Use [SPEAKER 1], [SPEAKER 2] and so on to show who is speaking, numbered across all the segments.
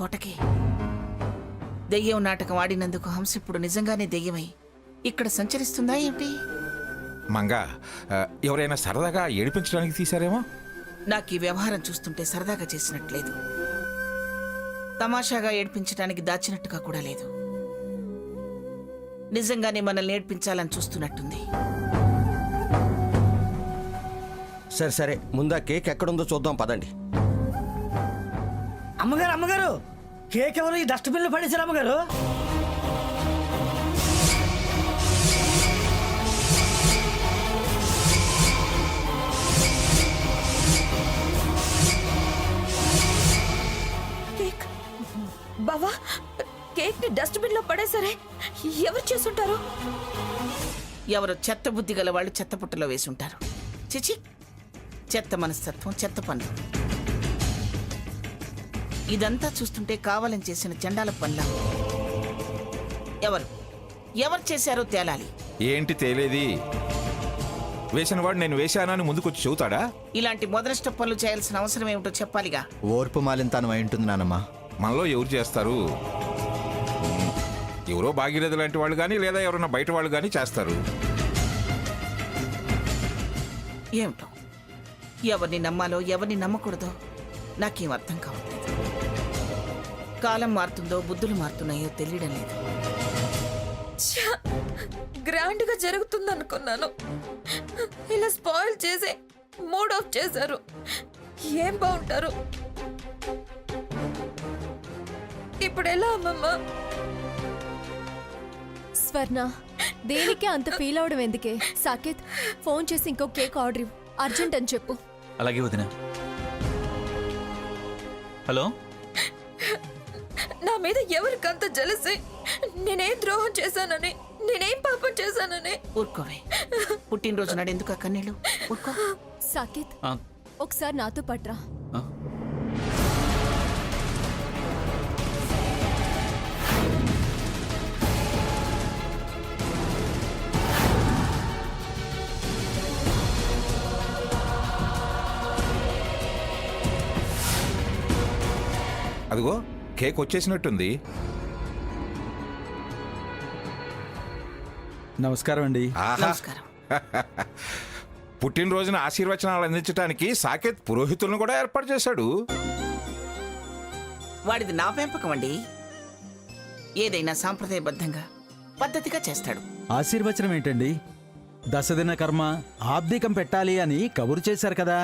[SPEAKER 1] కోటకి. దెయ్యం నాటకం ఆడినందుకు హంస ఇప్పుడు నిజంగానే దెయ్యమై ఇక్కడ సంచరిస్తుందా ఏమిటి?
[SPEAKER 2] మంగా, ఎవరైనా సరదాగా ఏడిపించడానికి తీశారేమో.
[SPEAKER 1] నాకు ఈ వ్యవహారం చూస్తుంటే సరదాగా చేసినట్లేదు, తమాషాగా ఏడ్పించడానికి దాచినట్టుగా కూడా లేదు. నిజంగానే మనల్ని ఏడ్పించాలని చూస్తున్నట్టుంది.
[SPEAKER 3] సరే సరే, ముందా కేక్ ఎక్కడుందో చూద్దాం పదండి.
[SPEAKER 4] అమ్మగారు అమ్మగారు, కేక్ ఎవరు ఈ డస్ట్బిన్లో పడేశారు అమ్మగారు?
[SPEAKER 5] కేక్ బావా, కేక్ ని డస్ట్బిన్ లో పడేసరే, ఎవరు చేసుంటారు?
[SPEAKER 1] ఎవరో చెత్త బుద్ధి గల వాళ్ళు చెత్త పుట్టలో వేసుంటారు. చిచి, చెత్త మనస్తత్వం, చెత్త పనులు. ఇదంతా చూస్తుంటే కావాలని చేసిన చండాల పనుల. ఎవరు చేశారో తేలాలి.
[SPEAKER 2] ఏంటి తేలేది? వేసిన వాడు నేను వేశానని ముందుకొచ్చి చెబుతాడా?
[SPEAKER 1] ఇలాంటి మొదలష్ట పనులు చేయాల్సిన అవసరం ఏమిటో చెప్పాలిగా.
[SPEAKER 3] ఓర్పు మాలింతనం అయి ఉంటుంది నానమ్మా.
[SPEAKER 2] మనలో ఎవరు చేస్తారు? ఎవరో భాగీరథ లాంటి వాళ్ళు కానీ, లేదా ఎవరైనా బయట వాళ్ళు కానీ చేస్తారు.
[SPEAKER 1] ఏమిటో, ఎవరిని నమ్మాలో ఎవరిని నమ్మకూడదో నాకేం అర్థం కావట్లేదు. కాలం మారుతుందో బుద్ధులు మారుతున్నాయో తెలియడం లేదు.
[SPEAKER 5] గ్రాండ్ గా జరుగుతుంది అనుకున్నాను, ఇలా స్పాయిల్ చేసి మూడ్ ఆఫ్ చేశారు. ఏం బాగుంటారు ఇప్పుడు? ఎలా అమ్మమ్మ?
[SPEAKER 6] స్వర్ణ, దేనికి అంత ఫీల్ అవడం ఎందుకే? సాకేత్, ఫోన్ చేసి ఇంకో కేక్ ఆర్డర్ ఇవ్వు, అర్జెంట్ అని చెప్పు.
[SPEAKER 7] అలాగే వదినా. హలో,
[SPEAKER 5] నా మీద ఎవరికంత జలసి? నేనేం ద్రోహం చేశానని, నేనేం పాపం చేశానని?
[SPEAKER 1] ఊరుకోవే, పుట్టినరోజు నాడు ఎందుకు ఆ కన్నీళ్ళు? ఊరుకో.
[SPEAKER 6] సాకేత్, ఒకసారి నాతో పట్రా.
[SPEAKER 2] అదిగో కేక్ వచ్చేసినట్టుంది.
[SPEAKER 8] నమస్కారం అండి.
[SPEAKER 2] ఆహా,
[SPEAKER 1] నమస్కారం.
[SPEAKER 2] పుట్టినరోజున ఆశీర్వచనాలు అందించడానికి సాకేత్ పురోహితులను కూడా ఏర్పాటు చేశాడు.
[SPEAKER 1] వాడిది నా పెంపకం అండి. ఏదైనా సాంప్రదాయబద్ధంగా పద్ధతిగా చేస్తాడు.
[SPEAKER 8] ఆశీర్వచనం ఏంటండి? దశదిన కర్మ ఆబ్దికం పెట్టాలి అని కబురు చేశారు కదా.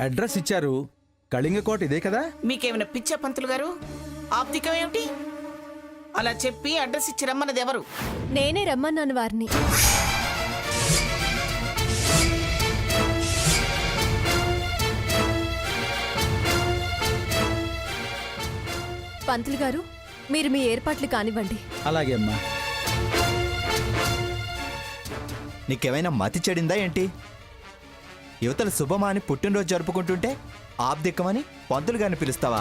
[SPEAKER 8] అడ్రస్ ఇచ్చారు, కళింగకోట ఇదే కదా.
[SPEAKER 1] మీకేమైనా పిచ్చా పంతులు గారు? ఆప్తికం ఏమిటి? అలా చెప్పి అడ్రస్ ఇచ్చి రమ్మన్నది ఎవరు?
[SPEAKER 6] నేనే రమ్మన్నాను వారిని. పంతులు గారు, మీరు మీ ఏర్పాట్లు కానివ్వండి.
[SPEAKER 8] అలాగే అమ్మా.
[SPEAKER 3] నీకేమైనా మతి చెడిందా ఏంటి? యువతల శుభమా అని పుట్టినరోజు జరుపుకుంటుంటే ఆబ్దికమని పంతులు గారిని పిలుస్తావా?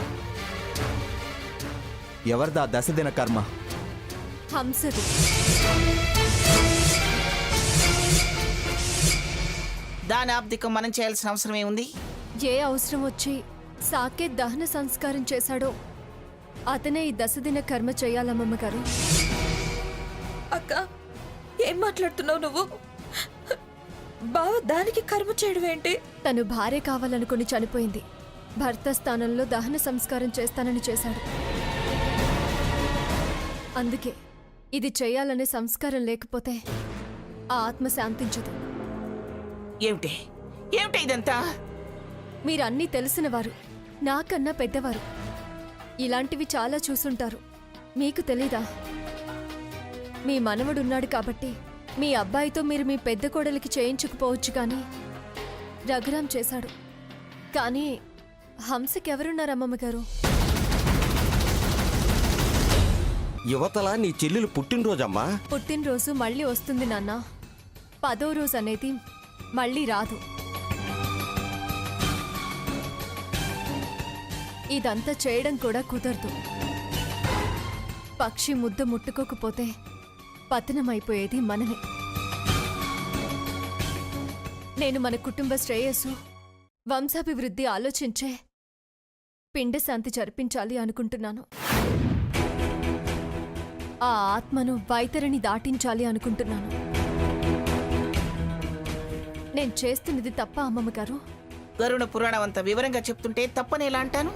[SPEAKER 3] ఎవరిదా దశదిన కర్మ?
[SPEAKER 6] హంసది.
[SPEAKER 1] దాని ఆబ్దికం మనం చేయాల్సిన అవసరం ఏముంది?
[SPEAKER 6] ఏ అవసరం వచ్చి సాకేత్ దహన సంస్కారం చేశాడో అతనే ఈ దశదిన కర్మ చేయాలమ్మమ్మ గారు.
[SPEAKER 5] అక్క, ఏం మాట్లాడుతున్నావు నువ్వు? బావ దానికి కర్మ చేయడం ఏంటి?
[SPEAKER 6] తను భార్య కావాలనుకుని చనిపోయింది. భర్త స్థానంలో దహన సంస్కారం చేస్తానని చేశాడు. అందుకే ఇది చేయాలనే సంస్కారం లేకపోతే ఆ ఆత్మ శాంతించదు.
[SPEAKER 1] ఏమిటి ఏమిటి ఇదంతా?
[SPEAKER 6] మీరన్నీ తెలిసినవారు, నాకన్నా పెద్దవారు. ఇలాంటివి చాలా చూసుంటారు. మీకు తెలీదా? మీ మనవడున్నాడు కాబట్టి మీ అబ్బాయితో మీరు మీ పెద్ద కోడలికి చేయించుకుపోవచ్చు, కానీ రఘురాం చేశాడు. కానీ హంసకెవరున్నారు అమ్మమ్మ గారు?
[SPEAKER 3] యువతల నీ చెల్లెలు పుట్టినరోజమ్మా.
[SPEAKER 6] పుట్టినరోజు మళ్ళీ వస్తుంది నాన్న. 10వ రోజు అనేది మళ్ళీ రాదు. ఇదంతా చేయడం కూడా కుదరదు. పక్షి ముద్ద ముట్టుకోకపోతే పతనమైపోయేది మనమే. నేను మన కుటుంబ శ్రేయస్సు వంశాభివృద్ధి ఆలోచించే పిండ శాంతి జరిపించాలి అనుకుంటున్నాను. ఆ ఆత్మను వైతరిని దాటించాలి అనుకుంటున్నాను. నేను చేస్తున్నది తప్ప అమ్మమ్మ గారు?
[SPEAKER 1] గరుడ పురాణం అంత వివరంగా చెప్తుంటే తప్పనేలా అంటాను?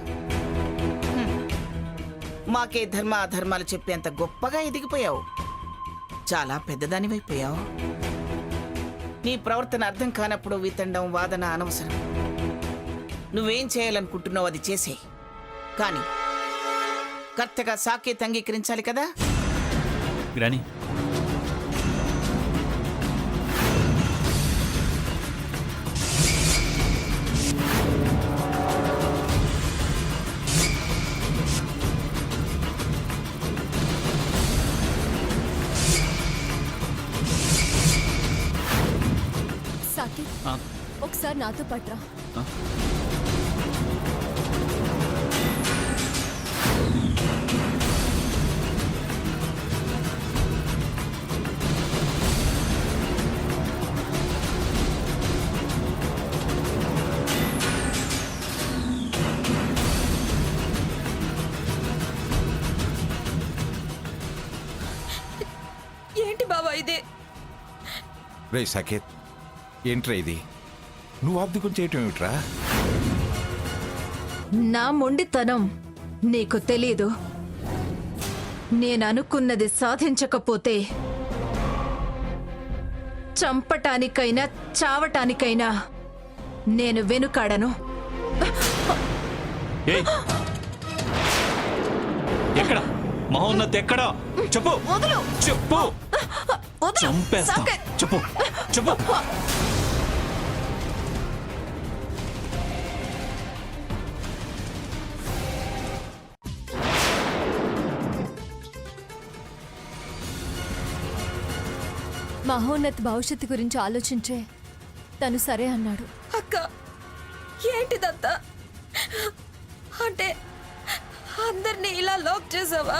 [SPEAKER 1] మాకే ధర్మ అధర్మాలు చెప్పేంత గొప్పగా ఎదిగిపోయావు. చాలా పెద్దదానివైపోయావు. నీ ప్రవర్తన అర్థం కానప్పుడు వితండం వాదన అనవసరం. నువ్వేం చేయాలనుకుంటున్నావు అది చేసే. కానీ కర్తగా సాకేత్ అంగీకరించాలి కదా?
[SPEAKER 7] గ్రాని,
[SPEAKER 6] సాకేత్, ఒకసారి నాతో పట్రా.
[SPEAKER 5] ఏంటి బావా ఇది?
[SPEAKER 2] రే సాకేత్, ఏంట్రా ఇది? నువ్వు ఆబ్దికం చేయటం ఏమిట్రా?
[SPEAKER 9] నా మొండితనం నీకు తెలీదు. నేననుకున్నది సాధించకపోతే చంపటానికైనా చావటానికైనా నేను వెనుకాడను.
[SPEAKER 7] ఏయ్, ఎక్కడ మహోన్నత్? ఎక్కడ చెప్పు, చెప్పు. చంపేస్తా. చెప్పు, చెప్పు.
[SPEAKER 6] మహోన్నత్ భవిష్యత్తు గురించి ఆలోచించే తను సరే అన్నాడు.
[SPEAKER 5] అక్క, ఏంటిదంతా? అంటే అందరినీ ఇలా లాక్ చేసావా?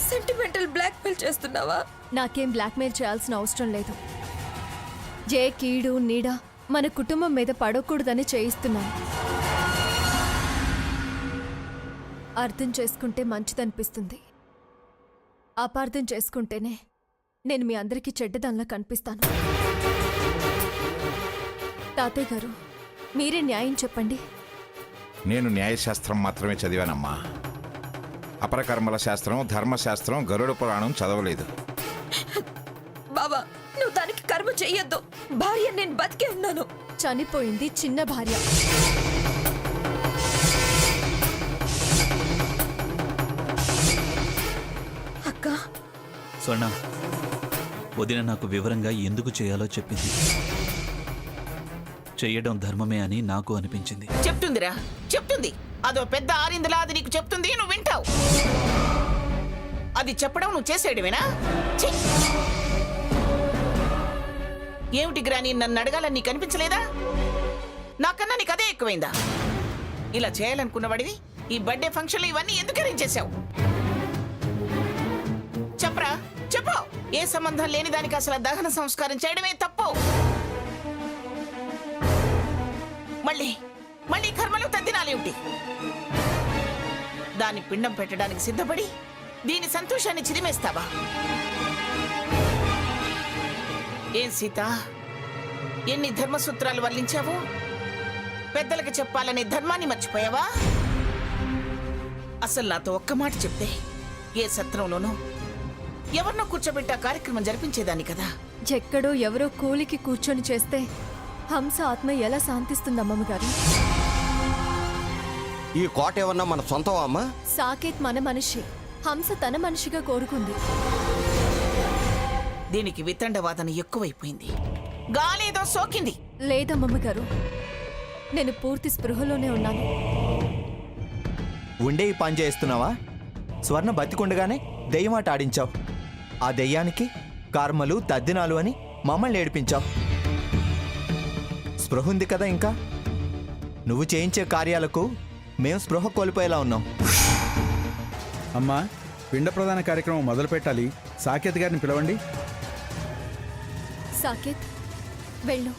[SPEAKER 5] సెంటిమెంటల్ బ్లాక్మెయిల్ చేస్తున్నావా?
[SPEAKER 6] నాకేం బ్లాక్మెయిల్ చేయాల్సిన అవసరం లేదు. జే కీడు నీడ మన కుటుంబం మీద పడకూడదని చేయిస్తున్నాను. అర్థం చేసుకుంటే మంచిదనిపిస్తుంది. అపార్థం చేసుకుంటేనే నేను మీ అందరికీ చెడ్డదానిలా కనిపిస్తాను. తాతయ్య గారు, మీరే న్యాయం చెప్పండి.
[SPEAKER 2] నేను న్యాయశాస్త్రం మాత్రమే చదివానమ్మా. అపరకర్మల శాస్త్రం, ధర్మశాస్త్రం, గరుడ పురాణం చదవలేదు.
[SPEAKER 5] బాబా, నువ్వు దానికి కర్మ చెయ్యొద్దు. భార్య నేను బతికే ఉన్నాను.
[SPEAKER 6] చనిపోయింది చిన్న భార్య.
[SPEAKER 5] అక్క,
[SPEAKER 7] స్వర్ణ, వదిన నాకు వివరంగా ఎందుకు చేయాలో చెప్పింది. చెయ్యడం ధర్మమే అని నాకు అనిపించింది.
[SPEAKER 1] చెప్తుందిరా, చెప్తుంది. అదో పెద్ద ఆరిందలా అది నీకు చెప్తుంది, నువ్వు వింటావు. అది చెప్పడం నువ్వు చేసేయడమేనా? ఛీ! ఏమిటి గ్రాని, నన్ను అడగాలని నీకు అనిపించలేదా? నాకన్నా నీకు అదే ఎక్కువైందా? ఇలా చేయాలనుకున్న వాడివి ఈ బర్త్డే ఫంక్షన్లు ఇవన్నీ ఎందుకు అరేంజ్ చేశావు? చెప్పరా, చెప్పు. ఏ సంబంధం లేని దానికి అసలు దహన సంస్కారం చేయడమే తప్పు. మళ్ళీ మళ్ళీ కర్మలు తద్దినాలేమిటి? దాన్ని పిండం పెట్టడానికి సిద్ధపడి దీని సంతోషాన్ని చిరిమేస్తావా? ఏం సీత, ఎన్ని ధర్మసూత్రాలు వల్లించావు? పెద్దలకు చెప్పాలనే ధర్మాన్ని మర్చిపోయావా? అసలు నాతో ఒక్క మాట చెప్తే ఏ సత్రంలోనూ ఎవరినో కూర్చోబెట్టి ఆ కార్యక్రమం జరిపించేదాన్ని కదా.
[SPEAKER 6] ఎక్కడో ఎవరో కూలికి కూర్చొని చేస్తే హంస ఆత్మ ఎలా శాంతిస్తుంది అమ్మమ్మ గారు?
[SPEAKER 10] ఈ కోట ఏమన్నా మన సొంతం అమ్మా?
[SPEAKER 6] సాకేత్ మన మనిషి, హంస తన మనిషిగా కోరుకుంది.
[SPEAKER 1] దీనికి వితండవాదన ఎక్కువైపోయింది. గాలేదో సోకింది.
[SPEAKER 6] లేదమ్మమ్మ గారు, నేను పూర్తి స్పృహలోనే ఉన్నాను.
[SPEAKER 3] ఉండే ఈ పని చేస్తున్నావా? స్వర్ణ బతికుండగానే దెయ్యమాట ఆడించావు. ఆ దెయ్యానికి కర్మలు తద్దినాలు అని మమ్మల్ని ఏడిపించావు. స్పృహ ఉంది కదా ఇంకా? నువ్వు చేయించే కార్యాలకు మేము స్పృహ కోల్పోయేలా ఉన్నాం.
[SPEAKER 8] అమ్మా, పిండ ప్రధాన కార్యక్రమం మొదలు పెట్టాలి. సాకేత్ గారిని పిలవండి.
[SPEAKER 6] సాకేత్, వెళ్ళు.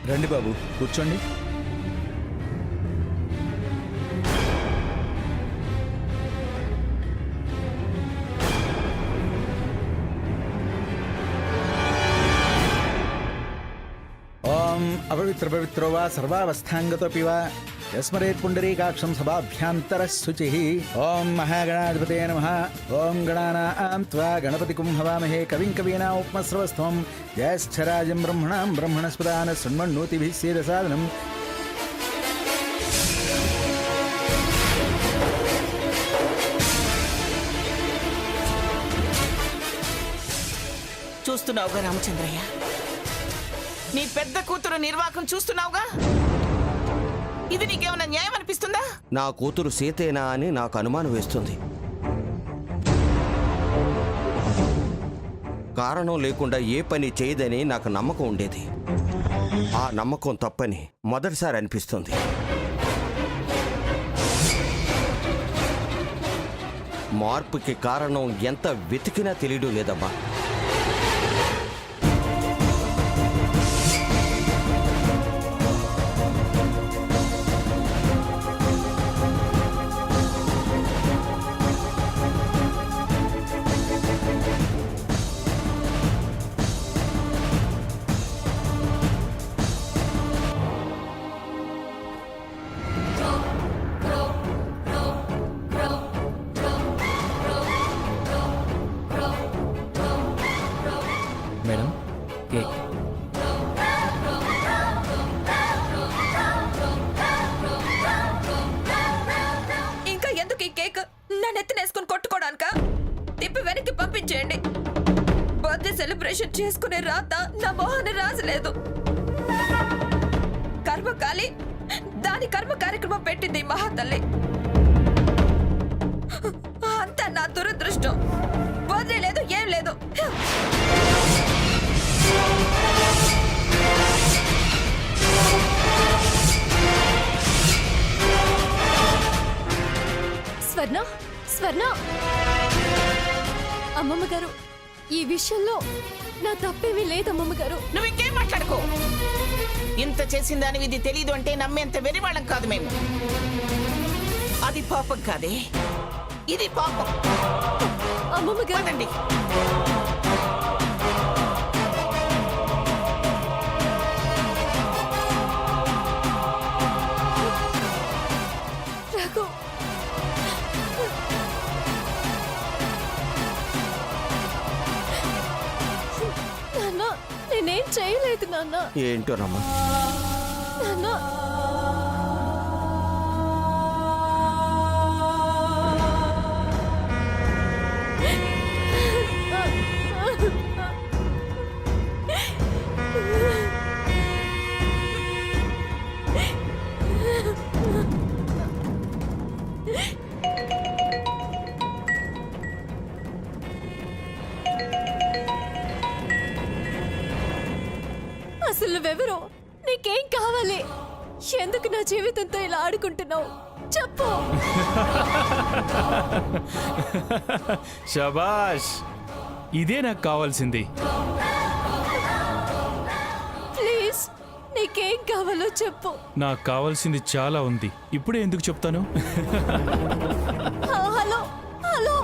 [SPEAKER 8] రండి బాబు, కూర్చోండి. ఓం అపవిత్ర పవిత్రో వా సర్వావస్థాంగతోపి వా యస్మరేత్ పుండరీకాక్షం సభాభ్యాంతర శుచి. ఓం మహాగణాధిపతే నమః. ఓం గణానాం త్వా గణపతికుం హవామహే కవిం కవీనాం ఉపమస్రవస్త్వం జ్యేష్ఠరాజం బ్రహ్మణాం బ్రహ్మణస్పదాన శృణ్వన్నోతిభిः సేదసాదనం.
[SPEAKER 1] చూస్తున్నావుగా రామచంద్రయ్య, నీ పెద్ద కూతురు నిర్వాకం చూస్తున్నావుగా. ఇది నీకేమైనా న్యాయం అనిపిస్తుందా?
[SPEAKER 10] నా కూతురు సీతేనా అని నాకు అనుమానం వేస్తుంది. కారణం లేకుండా ఏ పని చేయదని నాకు నమ్మకం ఉండేది. ఆ నమ్మకం తప్పని మొదటిసారి అనిపిస్తుంది. మార్పుకి కారణం ఎంత వెతికినా తెలియడం లేదమ్మా.
[SPEAKER 4] Madam cake.
[SPEAKER 5] ఇంకా ఎందుకు ఈ కేక్? నా నెత్తినేసుకుని కొట్టుకోవడానికా? తిప్పి వెనక్కి పంపించేయండి. బర్త్డే సెలబ్రేషన్ చేసుకునే రాత నా మొహాన్ని రాసలేదు. కర్మకాలి దాని కర్మ కార్యక్రమం పెట్టింది ఈ మహాతల్లి. అంతా నా దురదృష్టం. బర్త్డే లేదు, ఏం లేదు.
[SPEAKER 6] స్వర్ణ, స్వర్ణ, అమ్మమ్మ గారు, ఈ విషయంలో నా తప్పేమీ లేదు అమ్మమ్మ గారు.
[SPEAKER 1] నువ్వు ఇంకేం మాట్లాడుకో. ఇంత చేసిన దానివి ఇది తెలీదు అంటే నమ్మేంత వెరివాళ్ళం కాదు మేము. అది పాపం కాదే, ఇది పాపం.
[SPEAKER 6] అమ్మమ్మ గారు,
[SPEAKER 1] పదండి.
[SPEAKER 6] రఘు, నాన్న, నేనేం చేయలేదు నాన్న.
[SPEAKER 10] ఏంటోనమ్మా,
[SPEAKER 6] నాన్న, అసలు నువ్వెవరో, నీకేం కావాలి? ఎందుకు నా జీవితంతో ఇలా ఆడుకుంటున్నావు? చెప్పు.
[SPEAKER 11] శబాష్, ఇదే నాకు కావాల్సింది.
[SPEAKER 6] ప్లీజ్, నీకేం కావాలో చెప్పు.
[SPEAKER 11] నాకు కావాల్సింది చాలా ఉంది. ఇప్పుడే ఎందుకు చెప్తాను?
[SPEAKER 6] Hello, hello.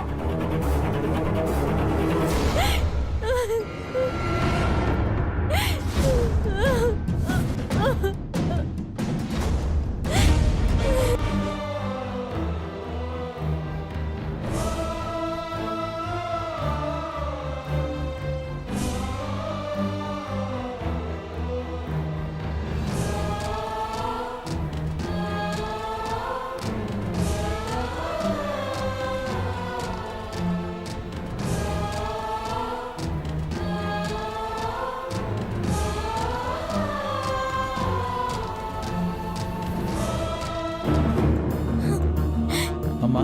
[SPEAKER 8] అమ్మా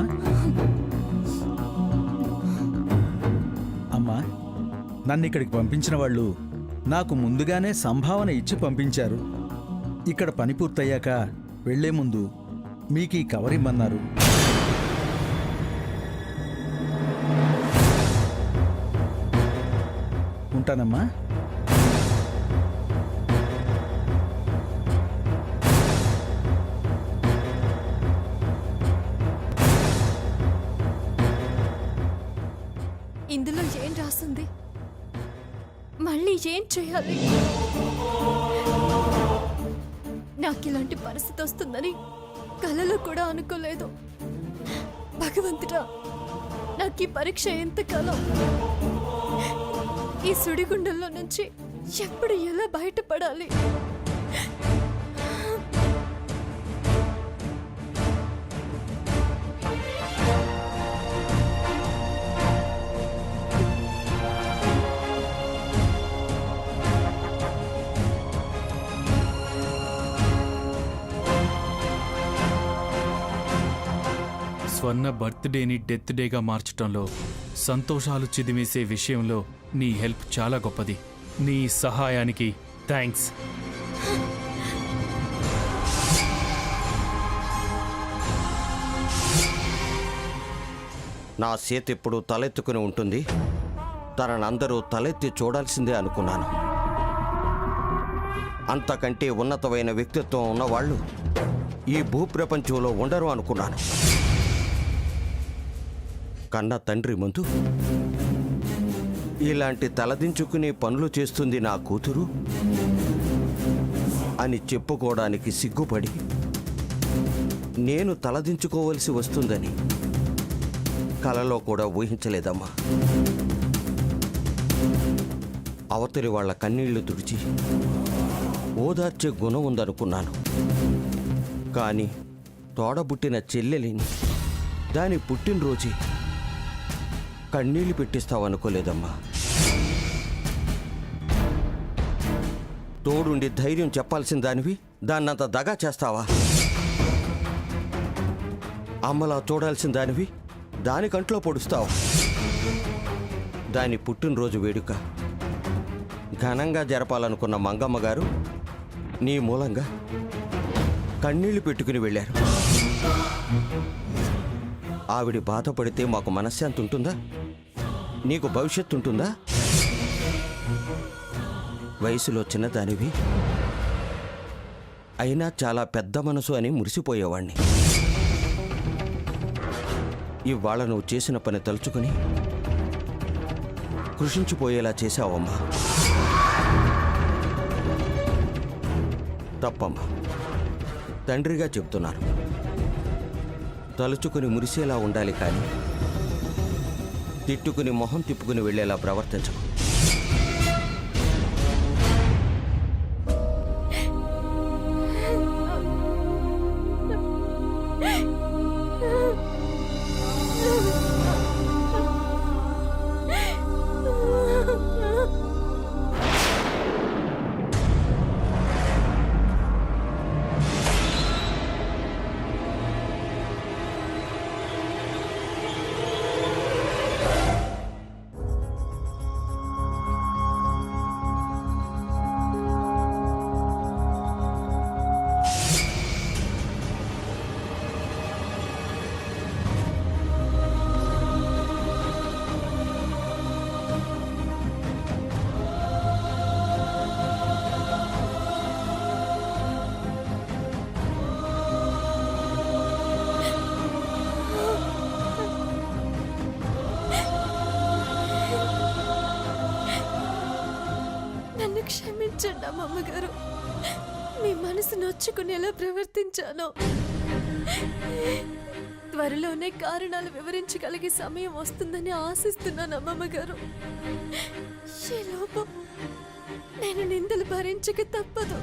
[SPEAKER 8] అమ్మా నన్ను ఇక్కడికి పంపించిన వాళ్ళు నాకు ముందుగానే సంభావన ఇచ్చి పంపించారు. ఇక్కడ పని పూర్తయ్యాక వెళ్లే ముందు మీకు ఈ కవర్ ఇమ్మన్నారు. ఉంటానమ్మా.
[SPEAKER 6] ఇందులో ఏం రాసింది? మళ్ళీ ఏం చేయాలి? నాకు ఇలాంటి పరిస్థితి వస్తుందని కలలో కూడా అనుకోలేదు. భగవంతుడా, నాకు ఈ పరీక్ష ఎంతకాలం? ఈ సుడిగుండంలో నుంచి ఎప్పుడు ఎలా బయటపడాలి?
[SPEAKER 11] స్వర్ణ బర్త్డేని డెత్ డేగా మార్చటంలో, సంతోషాలు చిదిమేసే విషయంలో నీ హెల్ప్ చాలా గొప్పది. నీ సహాయానికి థ్యాంక్స్.
[SPEAKER 10] నా సీత ఎప్పుడు తలెత్తుకుని ఉంటుంది. తననందరూ తలెత్తి చూడాల్సిందే అనుకున్నాను. అంతకంటే ఉన్నతమైన వ్యక్తిత్వం ఉన్నవాళ్ళు ఈ భూప్రపంచంలో ఉండరు అనుకున్నాను. కన్న తండ్రి ముందు ఇలాంటి తలదించుకునే పనులు చేస్తుంది నా కూతురు అని చెప్పుకోవడానికి సిగ్గుపడి నేను తలదించుకోవలసి వస్తుందని కలలో కూడా ఊహించలేదమ్మా. అవతలి వాళ్ళ కన్నీళ్లు తుడిచి ఓదార్చే గుణం ఉందనుకున్నాను. కానీ తోడబుట్టిన చెల్లెలిని దాని పుట్టినరోజు కన్నీళ్లు పెట్టిస్తావనుకోలేదమ్మా. తోడుండి ధైర్యం చెప్పాల్సిన దానివి దాన్నంత దగా చేస్తావా? అమ్మలా చూడాల్సిన దానివి దాని కంట్లో పొడుస్తావా? దాని పుట్టినరోజు వేడుక ఘనంగా జరపాలనుకున్న మంగమ్మ గారు నీ మూలంగా కన్నీళ్లు పెట్టుకుని వెళ్ళారు. ఆవిడ బాధపడితే మాకు మనశ్శాంతి ఉంటుందా? నీకు భవిష్యత్తు ఉంటుందా? వయసులో చిన్నదానివి అయినా చాలా పెద్ద మనసు అని మురిసిపోయేవాణ్ణి. ఇవాళ నువ్వు చేసిన పని తలుచుకుని కృషించిపోయేలా చేశావమ్మా. తప్పమ్మా, తండ్రిగా చెప్తున్నాను. తలుచుకుని మురిసేలా ఉండాలి, కానీ తిట్టుకుని మొహం తిప్పుకుని వెళ్ళేలా ప్రవర్తించకు.
[SPEAKER 6] క్షమించండి అమ్మగారు, మీ మనసు నొచ్చుకునేలా ప్రవర్తించాను. త్వరలోనే కారణాలు వివరించగలిగే సమయం వస్తుందని ఆశిస్తున్నాను అమ్మగారు. ఈ లోపం నేను నిందలు భరించక తప్పదు.